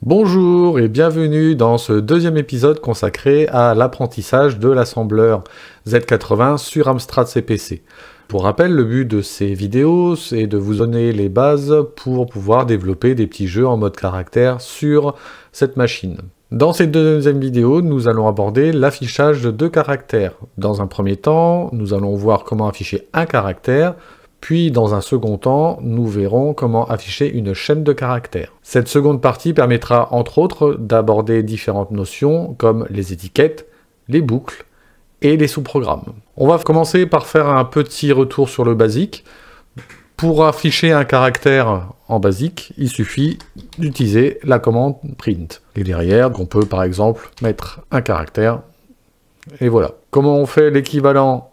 Bonjour et bienvenue dans ce deuxième épisode consacré à l'apprentissage de l'assembleur Z80 sur Amstrad CPC. Pour rappel, le but de ces vidéos, c'est de vous donner les bases pour pouvoir développer des petits jeux en mode caractère sur cette machine. Dans cette deuxième vidéo, nous allons aborder l'affichage de deux caractères. Dans un premier temps, nous allons voir comment afficher un caractère, puis dans un second temps, nous verrons comment afficher une chaîne de caractères. Cette seconde partie permettra entre autres d'aborder différentes notions comme les étiquettes, les boucles et les sous-programmes. On va commencer par faire un petit retour sur le basique. Pour afficher un caractère en basique, il suffit d'utiliser la commande print. Et derrière, on peut par exemple mettre un caractère. Et voilà. Comment on fait l'équivalent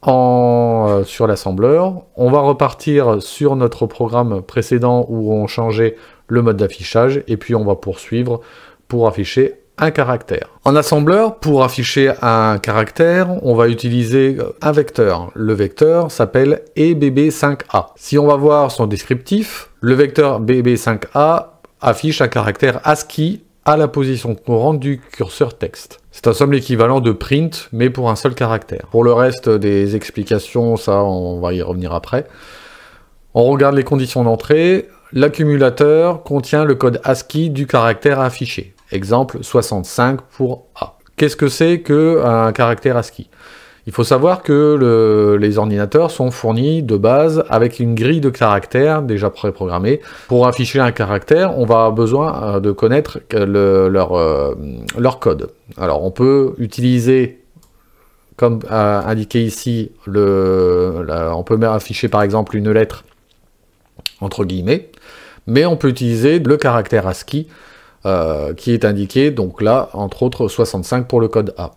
sur l'assembleur? On va repartir sur notre programme précédent où on changeait le mode d'affichage et puis on va poursuivre pour afficher un caractère. En assembleur, pour afficher un caractère, on va utiliser un vecteur. Le vecteur s'appelle EBB5A. Si on va voir son descriptif, le vecteur BB5A affiche un caractère ASCII à la position courante du curseur texte. C'est en somme l'équivalent de print, mais pour un seul caractère. Pour le reste des explications, ça on va y revenir après. On regarde les conditions d'entrée. L'accumulateur contient le code ASCII du caractère à afficher. Exemple 65 pour A. Qu'est-ce que c'est qu'un caractère ASCII? Il faut savoir que les ordinateurs sont fournis de base avec une grille de caractères déjà préprogrammée. Pour afficher un caractère, on va avoir besoin de connaître leur code. Alors on peut utiliser, comme indiqué ici, on peut afficher par exemple une lettre entre guillemets, mais on peut utiliser le caractère ASCII qui est indiqué, donc là, entre autres 65 pour le code A.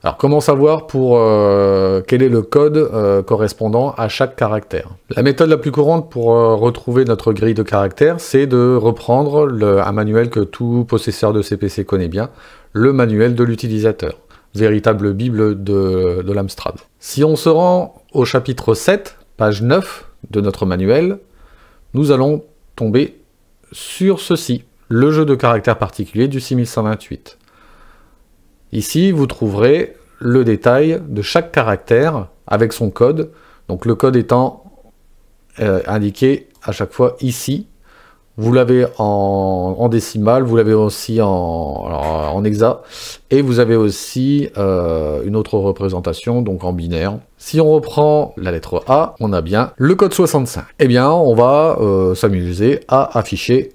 Alors comment savoir quel est le code correspondant à chaque caractère? La méthode la plus courante pour retrouver notre grille de caractères, c'est de reprendre un manuel que tout possesseur de CPC connaît bien, le manuel de l'utilisateur, véritable bible de l'Amstrad. Si on se rend au chapitre 7, page 9 de notre manuel, nous allons tomber sur ceci, le jeu de caractères particulier du 6128. Ici, vous trouverez le détail de chaque caractère avec son code, donc le code étant indiqué à chaque fois ici. Vous l'avez en décimale, vous l'avez aussi en hexa, et vous avez aussi une autre représentation, donc en binaire. Si on reprend la lettre A, on a bien le code 65. Eh bien, on va s'amuser à afficher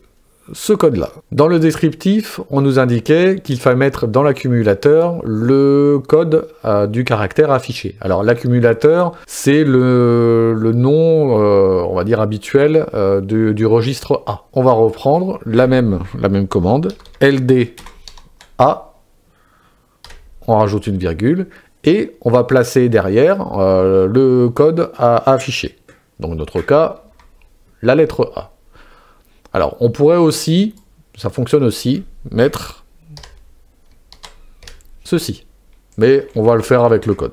ce code-là. Dans le descriptif, on nous indiquait qu'il fallait mettre dans l'accumulateur le code du caractère affiché. Alors l'accumulateur, c'est le nom, on va dire habituel, du registre A. On va reprendre la même commande, LD A, on rajoute une virgule, et on va placer derrière le code à afficher. Donc dans notre cas, la lettre A. Alors, on pourrait aussi, ça fonctionne aussi, mettre ceci. Mais on va le faire avec le code.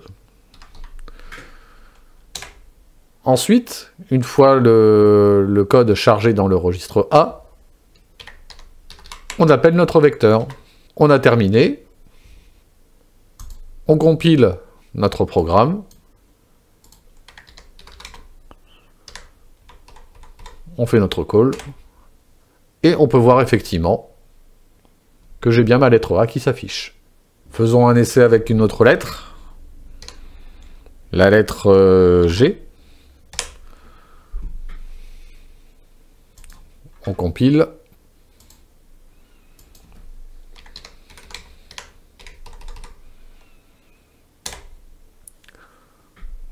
Ensuite, une fois le code chargé dans le registre A, on appelle notre vecteur. On a terminé. On compile notre programme. On fait notre call. Et on peut voir effectivement que j'ai bien ma lettre A qui s'affiche. Faisons un essai avec une autre lettre. La lettre G. On compile.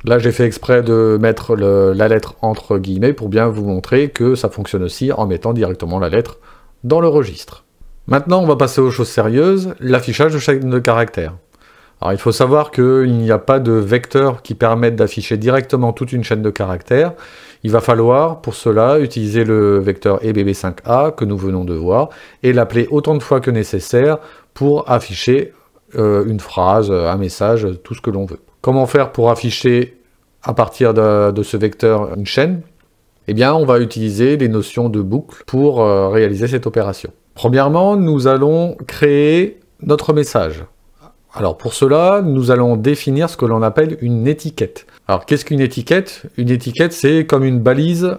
Là, j'ai fait exprès de mettre la lettre entre guillemets pour bien vous montrer que ça fonctionne aussi en mettant directement la lettre dans le registre. Maintenant, on va passer aux choses sérieuses, l'affichage de chaîne de caractères. Alors, il faut savoir qu'il n'y a pas de vecteur qui permette d'afficher directement toute une chaîne de caractères. Il va falloir, pour cela, utiliser le vecteur EBB5A que nous venons de voir et l'appeler autant de fois que nécessaire pour afficher une phrase, un message, tout ce que l'on veut. Comment faire pour afficher à partir de ce vecteur une chaîne? Eh bien, on va utiliser les notions de boucle pour réaliser cette opération. Premièrement, nous allons créer notre message. Alors pour cela, nous allons définir ce que l'on appelle une étiquette. Alors qu'est-ce qu'une étiquette? Une étiquette, c'est comme une balise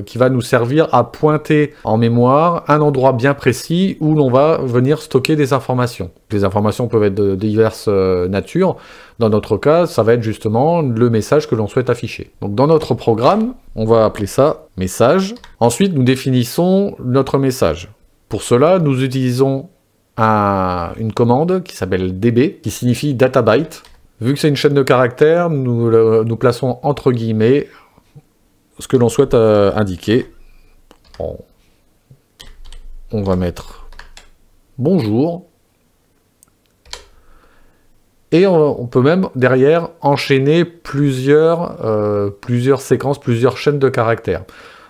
qui va nous servir à pointer en mémoire un endroit bien précis où l'on va venir stocker des informations. Les informations peuvent être de diverses natures. Dans notre cas, ça va être justement le message que l'on souhaite afficher. Donc dans notre programme, on va appeler ça message. Ensuite, nous définissons notre message. Pour cela, nous utilisons une commande qui s'appelle db, qui signifie data byte. Vu que c'est une chaîne de caractères, nous plaçons entre guillemets ce que l'on souhaite indiquer. On va mettre bonjour. Et on peut même derrière enchaîner plusieurs séquences, plusieurs chaînes de caractères.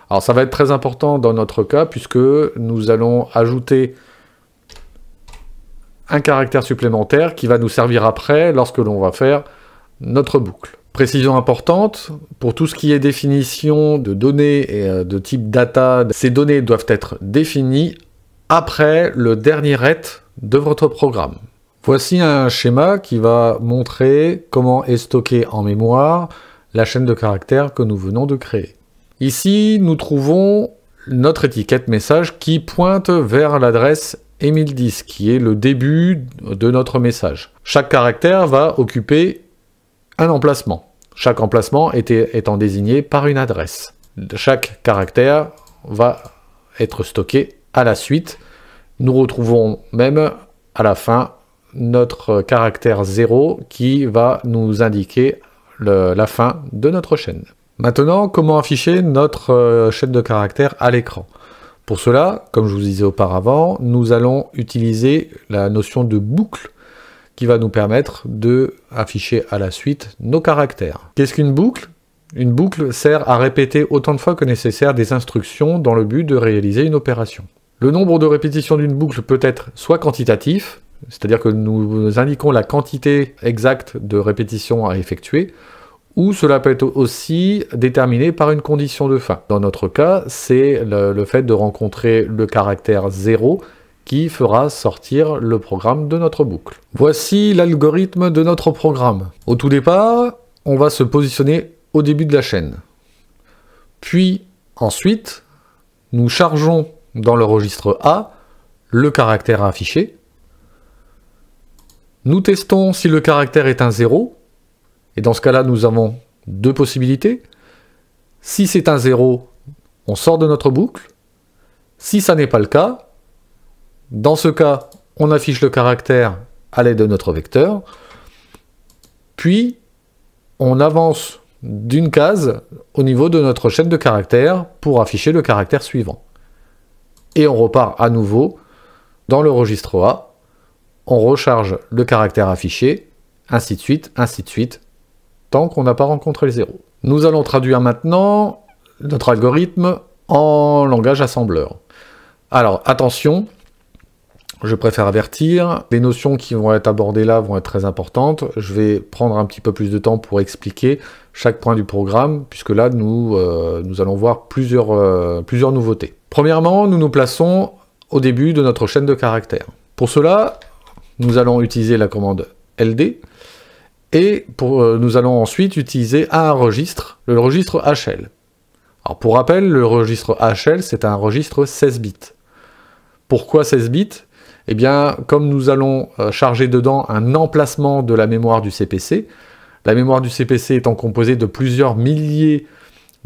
Alors ça va être très important dans notre cas puisque nous allons ajouter un caractère supplémentaire qui va nous servir après lorsque l'on va faire notre boucle. Précision importante, pour tout ce qui est définition de données et de type data, ces données doivent être définies après le dernier ret de votre programme. Voici un schéma qui va montrer comment est stocké en mémoire la chaîne de caractères que nous venons de créer. Ici, nous trouvons notre étiquette message qui pointe vers l'adresse Emile10, qui est le début de notre message. Chaque caractère va occuper un emplacement. Chaque emplacement étant désigné par une adresse. Chaque caractère va être stocké à la suite. Nous retrouvons même à la fin notre caractère 0 qui va nous indiquer la fin de notre chaîne. Maintenant, comment afficher notre chaîne de caractères à l'écran? Pour cela, comme je vous disais auparavant, nous allons utiliser la notion de boucle qui va nous permettre d'afficher à la suite nos caractères. Qu'est-ce qu'une boucle? Une boucle sert à répéter autant de fois que nécessaire des instructions dans le but de réaliser une opération. Le nombre de répétitions d'une boucle peut être soit quantitatif, c'est-à-dire que nous indiquons la quantité exacte de répétitions à effectuer, ou cela peut être aussi déterminé par une condition de fin. Dans notre cas, c'est le fait de rencontrer le caractère 0 qui fera sortir le programme de notre boucle. Voici l'algorithme de notre programme. Au tout départ, on va se positionner au début de la chaîne. Puis, ensuite, nous chargeons dans le registre A le caractère à afficher. Nous testons si le caractère est un 0. Et dans ce cas-là, nous avons deux possibilités. Si c'est un 0, on sort de notre boucle. Si ça n'est pas le cas, dans ce cas, on affiche le caractère à l'aide de notre vecteur. Puis, on avance d'une case au niveau de notre chaîne de caractères pour afficher le caractère suivant. Et on repart à nouveau dans le registre A. On recharge le caractère affiché, ainsi de suite, tant qu'on n'a pas rencontré le 0. Nous allons traduire maintenant notre algorithme en langage assembleur. Alors, attention, je préfère avertir, les notions qui vont être abordées là vont être très importantes. Je vais prendre un petit peu plus de temps pour expliquer chaque point du programme, puisque là, nous allons voir plusieurs nouveautés. Premièrement, nous nous plaçons au début de notre chaîne de caractères. Pour cela, nous allons utiliser la commande LD, et nous allons ensuite utiliser un registre, le registre HL. Alors pour rappel, le registre HL, c'est un registre 16 bits. Pourquoi 16 bits? Eh bien, comme nous allons charger dedans un emplacement de la mémoire du CPC, la mémoire du CPC étant composée de plusieurs milliers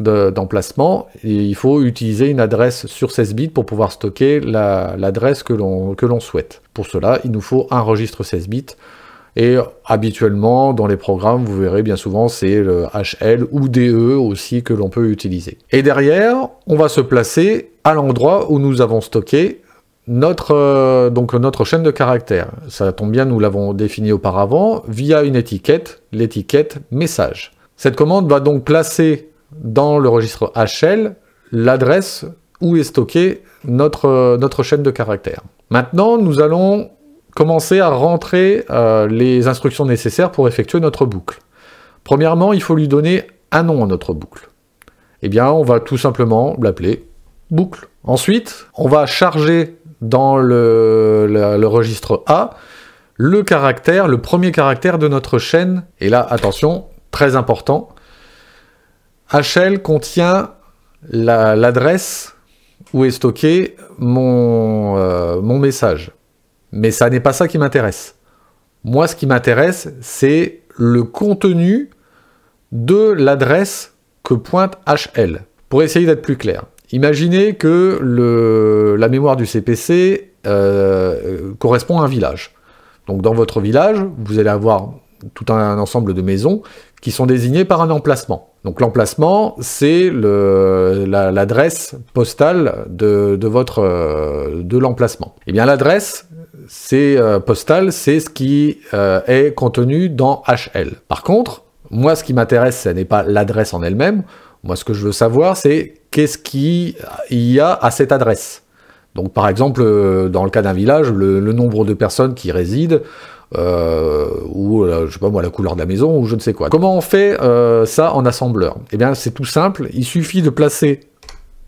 d'emplacements, il faut utiliser une adresse sur 16 bits pour pouvoir stocker l'adresse que l'on souhaite. Pour cela, il nous faut un registre 16 bits. Et habituellement, dans les programmes, vous verrez bien souvent, c'est le HL ou DE aussi que l'on peut utiliser. Et derrière, on va se placer à l'endroit où nous avons stocké notre chaîne de caractères. Ça tombe bien, nous l'avons défini auparavant via une étiquette, l'étiquette message. Cette commande va donc placer dans le registre HL l'adresse où est stockée notre chaîne de caractères. Maintenant, nous allons commencer à rentrer les instructions nécessaires pour effectuer notre boucle. Premièrement, il faut lui donner un nom à notre boucle. Eh bien, on va tout simplement l'appeler boucle. Ensuite, on va charger dans le registre A le premier caractère de notre chaîne. Et là, attention, très important, HL contient l'adresse où est stocké mon message. Mais ça n'est pas ça qui m'intéresse. Moi, ce qui m'intéresse, c'est le contenu de l'adresse que pointe HL. Pour essayer d'être plus clair, imaginez que la mémoire du CPC correspond à un village. Donc dans votre village, vous allez avoir tout un ensemble de maisons qui sont désignées par un emplacement. Donc l'emplacement, c'est l'adresse postale de l'emplacement. Et bien l'adresse postale, c'est ce qui est contenu dans HL. Par contre, moi ce qui m'intéresse, ce n'est pas l'adresse en elle-même. Moi ce que je veux savoir, c'est qu'est-ce qu'il y a à cette adresse. Donc par exemple, dans le cas d'un village, le nombre de personnes qui résident, ou je sais pas moi, la couleur de la maison, ou je ne sais quoi. Comment on fait ça en assembleur? Eh bien c'est tout simple, il suffit de placer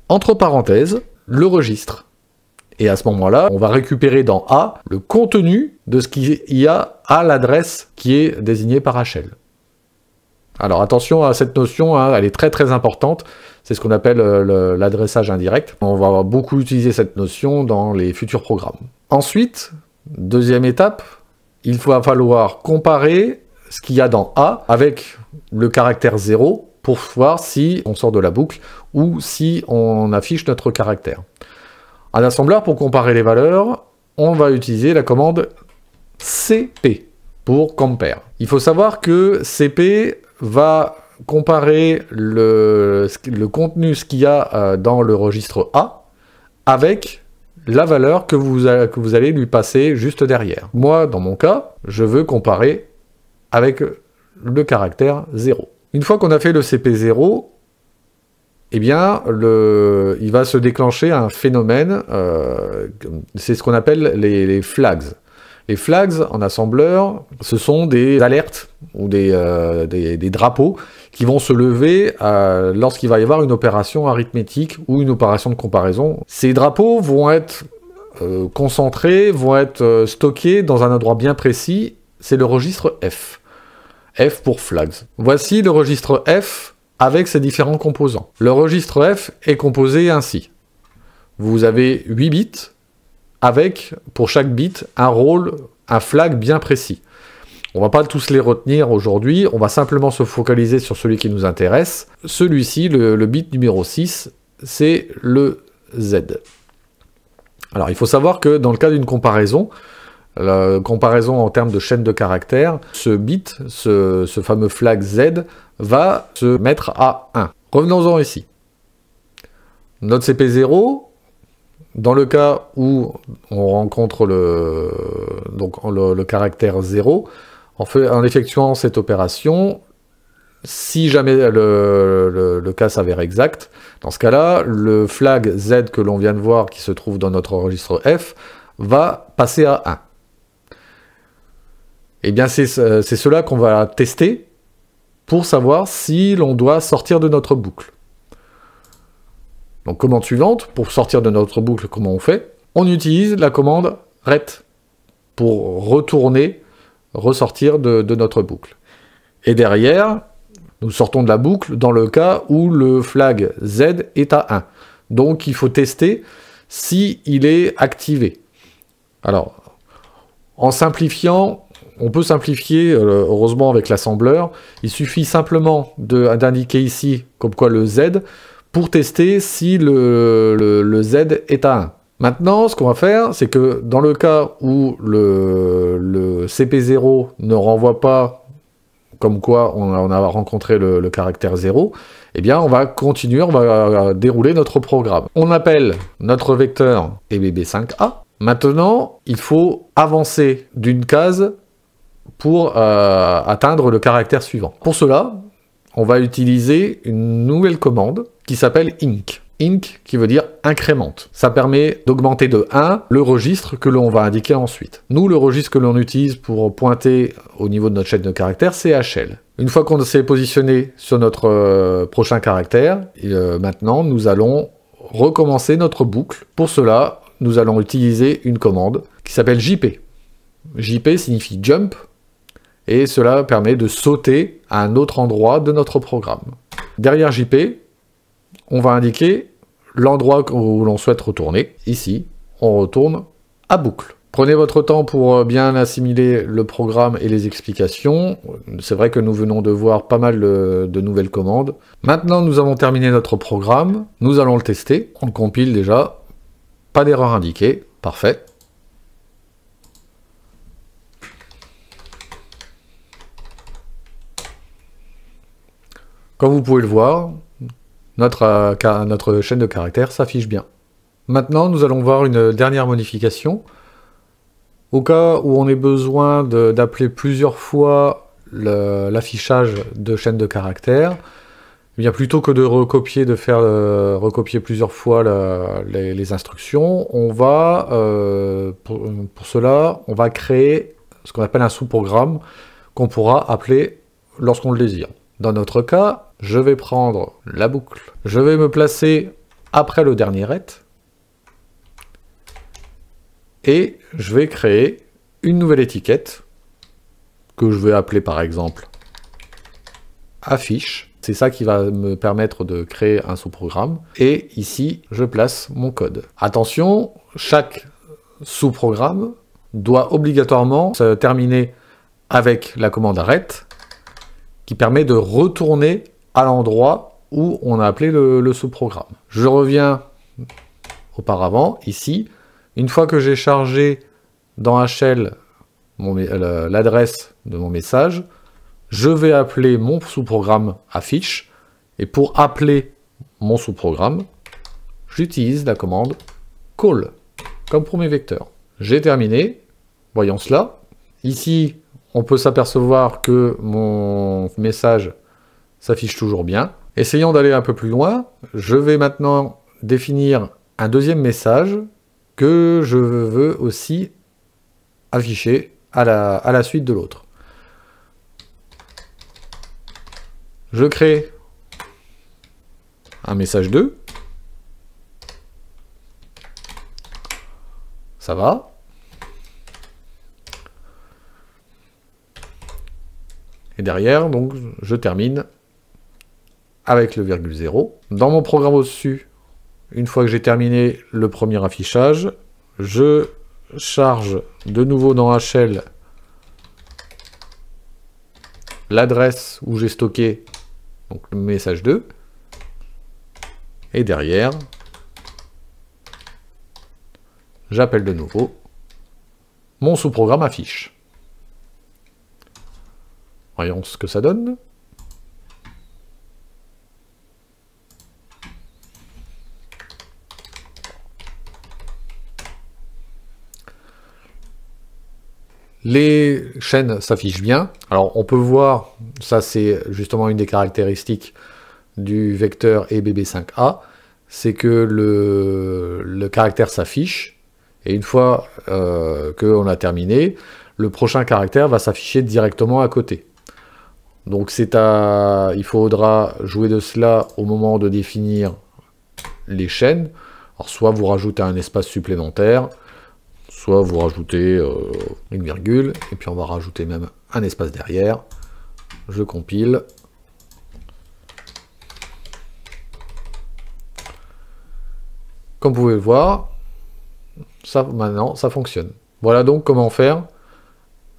entre parenthèses le registre. Et à ce moment-là, on va récupérer dans A le contenu de ce qu'il y a à l'adresse qui est désignée par HL. Alors attention à cette notion, hein, elle est très très importante, c'est ce qu'on appelle l'adressage indirect. On va beaucoup utiliser cette notion dans les futurs programmes. Ensuite, deuxième étape, il va falloir comparer ce qu'il y a dans A avec le caractère 0 pour voir si on sort de la boucle ou si on affiche notre caractère. En assembleur, pour comparer les valeurs, on va utiliser la commande CP pour compare. Il faut savoir que CP va comparer le contenu, ce qu'il y a dans le registre A, avec la valeur que vous allez lui passer juste derrière. Moi, dans mon cas, je veux comparer avec le caractère 0. Une fois qu'on a fait le CP0, eh bien, il va se déclencher un phénomène, c'est ce qu'on appelle les flags. Les flags en assembleur, ce sont des alertes ou des drapeaux qui vont se lever lorsqu'il va y avoir une opération arithmétique ou une opération de comparaison. Ces drapeaux vont être concentrés, vont être stockés dans un endroit bien précis, c'est le registre F. F pour flags. Voici le registre F avec ses différents composants. Le registre F est composé ainsi. Vous avez 8 bits, avec, pour chaque bit, un rôle, un flag bien précis. On va pas tous les retenir aujourd'hui, on va simplement se focaliser sur celui qui nous intéresse. Celui-ci, le bit numéro 6, c'est le Z. Alors, il faut savoir que dans le cas d'une comparaison, la comparaison en termes de chaîne de caractères, ce bit, ce fameux flag Z, va se mettre à 1. Revenons-en ici. Notre CP0, dans le cas où on rencontre le caractère 0, en effectuant cette opération, si jamais le cas s'avère exact, dans ce cas-là, le flag Z que l'on vient de voir, qui se trouve dans notre registre F, va passer à 1. Eh bien, c'est cela qu'on va tester pour savoir si l'on doit sortir de notre boucle. Donc, commande suivante, pour sortir de notre boucle, comment on fait? On utilise la commande ret pour ressortir de notre boucle. Et derrière, nous sortons de la boucle dans le cas où le flag Z est à 1. Donc, il faut tester s'il est activé. Alors, en simplifiant, on peut simplifier, heureusement avec l'assembleur, il suffit simplement d'indiquer ici, comme quoi le Z, pour tester si le Z est à 1. Maintenant, ce qu'on va faire, c'est que dans le cas où le CP0 ne renvoie pas comme quoi on a rencontré le caractère 0, eh bien on va continuer, on va dérouler notre programme. On appelle notre vecteur EBB5A. Maintenant, il faut avancer d'une case pour atteindre le caractère suivant. Pour cela, on va utiliser une nouvelle commande qui s'appelle inc. Inc qui veut dire incrémente. Ça permet d'augmenter de 1 le registre que l'on va indiquer ensuite. Nous, le registre que l'on utilise pour pointer au niveau de notre chaîne de caractères, c'est HL. Une fois qu'on s'est positionné sur notre prochain caractère, maintenant, nous allons recommencer notre boucle. Pour cela, nous allons utiliser une commande qui s'appelle JP. JP signifie jump, et cela permet de sauter à un autre endroit de notre programme. Derrière JP, on va indiquer l'endroit où l'on souhaite retourner. Ici, on retourne à boucle. Prenez votre temps pour bien assimiler le programme et les explications. C'est vrai que nous venons de voir pas mal de nouvelles commandes. Maintenant, nous avons terminé notre programme. Nous allons le tester. On le compile déjà. Pas d'erreur indiquée. Parfait. Comme vous pouvez le voir, notre chaîne de caractères s'affiche bien. Maintenant, nous allons voir une dernière modification. Au cas où on ait besoin d'appeler plusieurs fois l'affichage de chaîne de caractères, eh bien plutôt que de recopier, recopier plusieurs fois les instructions, on va, pour cela, on va créer ce qu'on appelle un sous-programme qu'on pourra appeler lorsqu'on le désire. Dans notre cas, je vais prendre la boucle, je vais me placer après le dernier ret, et je vais créer une nouvelle étiquette que je vais appeler par exemple affiche. C'est ça qui va me permettre de créer un sous-programme. Et ici, je place mon code. Attention, chaque sous-programme doit obligatoirement se terminer avec la commande arrête qui permet de retourner à l'endroit où on a appelé le sous-programme. Je reviens auparavant, ici. Une fois que j'ai chargé dans HL l'adresse de mon message, je vais appeler mon sous-programme affiche, et pour appeler mon sous-programme, j'utilise la commande call, comme pour mes vecteurs. J'ai terminé, voyons cela. Ici, on peut s'apercevoir que mon message s'affiche toujours bien. Essayons d'aller un peu plus loin. Je vais maintenant définir un deuxième message que je veux aussi afficher à la suite de l'autre. Je crée un message 2. Ça va. Et derrière, donc, je termine avec le virgule 0. Dans mon programme au-dessus, une fois que j'ai terminé le premier affichage, je charge de nouveau dans HL l'adresse où j'ai stocké donc le message 2. Et derrière, j'appelle de nouveau mon sous-programme affiche. Voyons ce que ça donne. Les chaînes s'affichent bien. Alors on peut voir, ça c'est justement une des caractéristiques du vecteur EBB5A, c'est que le caractère s'affiche, et une fois qu'on a terminé, le prochain caractère va s'afficher directement à côté. Donc il faudra jouer de cela au moment de définir les chaînes. Alors soit vous rajoutez un espace supplémentaire, soit vous rajoutez une virgule, et puis on va rajouter même un espace derrière. Je compile. Comme vous pouvez le voir, maintenant ça fonctionne. Voilà donc comment faire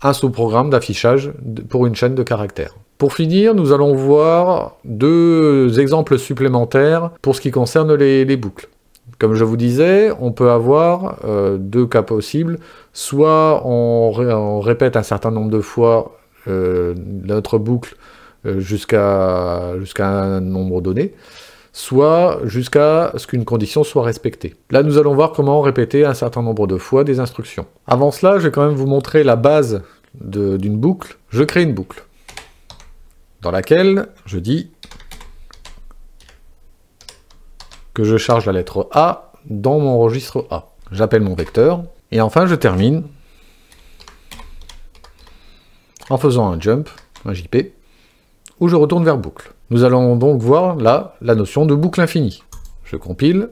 un sous-programme d'affichage pour une chaîne de caractères. Pour finir, nous allons voir deux exemples supplémentaires pour ce qui concerne les boucles. Comme je vous disais, on peut avoir deux cas possibles. Soit on répète un certain nombre de fois notre boucle jusqu'à un nombre donné, soit jusqu'à ce qu'une condition soit respectée. Là, nous allons voir comment répéter un certain nombre de fois des instructions. Avant cela, je vais quand même vous montrer la base d'une boucle. Je crée une boucle dans laquelle je dis que je charge la lettre A dans mon registre A. J'appelle mon vecteur, et enfin je termine en faisant un jump, un JP, où je retourne vers boucle. Nous allons donc voir là la notion de boucle infinie. Je compile.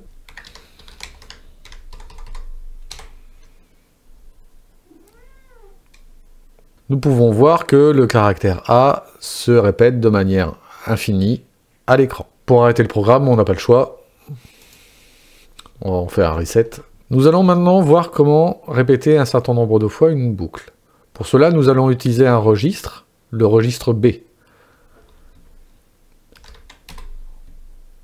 nous pouvons voir que le caractère A se répète de manière infinie à l'écran. Pour arrêter le programme, on n'a pas le choix. On va en faire un reset. Nous allons maintenant voir comment répéter un certain nombre de fois une boucle. Pour cela, nous allons utiliser un registre, le registre B.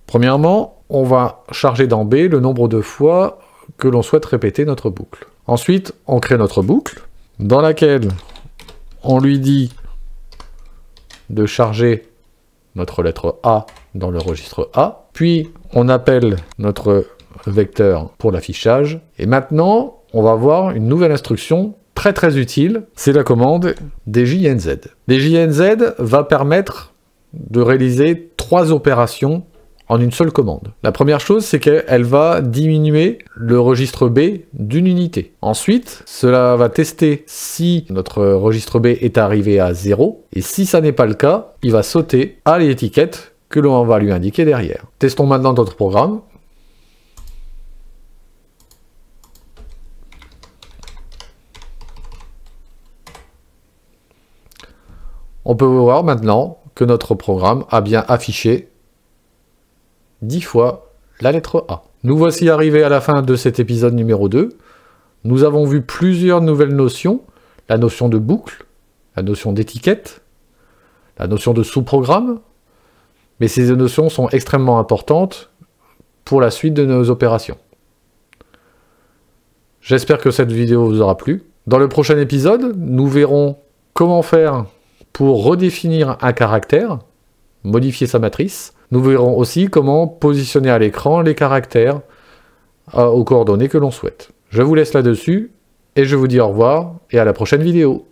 Premièrement, on va charger dans B le nombre de fois que l'on souhaite répéter notre boucle. Ensuite, on crée notre boucle, dans laquelle on lui dit de charger notre lettre A dans le registre A, puis on appelle notre vecteur pour l'affichage, et maintenant, on va voir une nouvelle instruction très utile, c'est la commande DJNZ. DJNZ va permettre de réaliser 3 opérations en une seule commande. La première chose, c'est qu'elle va diminuer le registre B d'une unité. Ensuite, cela va tester si notre registre B est arrivé à 0, et si ça n'est pas le cas, il va sauter à l'étiquette que l'on va lui indiquer derrière. Testons maintenant notre programme. On peut voir maintenant que notre programme a bien affiché 10 fois la lettre A. Nous voici arrivés à la fin de cet épisode numéro 2. Nous avons vu plusieurs nouvelles notions, la notion de boucle, la notion d'étiquette, la notion de sous-programme, mais ces notions sont extrêmement importantes pour la suite de nos opérations. J'espère que cette vidéo vous aura plu. Dans le prochain épisode, nous verrons comment faire pour redéfinir un caractère, modifier sa matrice. Nous verrons aussi comment positionner à l'écran les caractères aux coordonnées que l'on souhaite. Je vous laisse là-dessus, et je vous dis au revoir, et à la prochaine vidéo.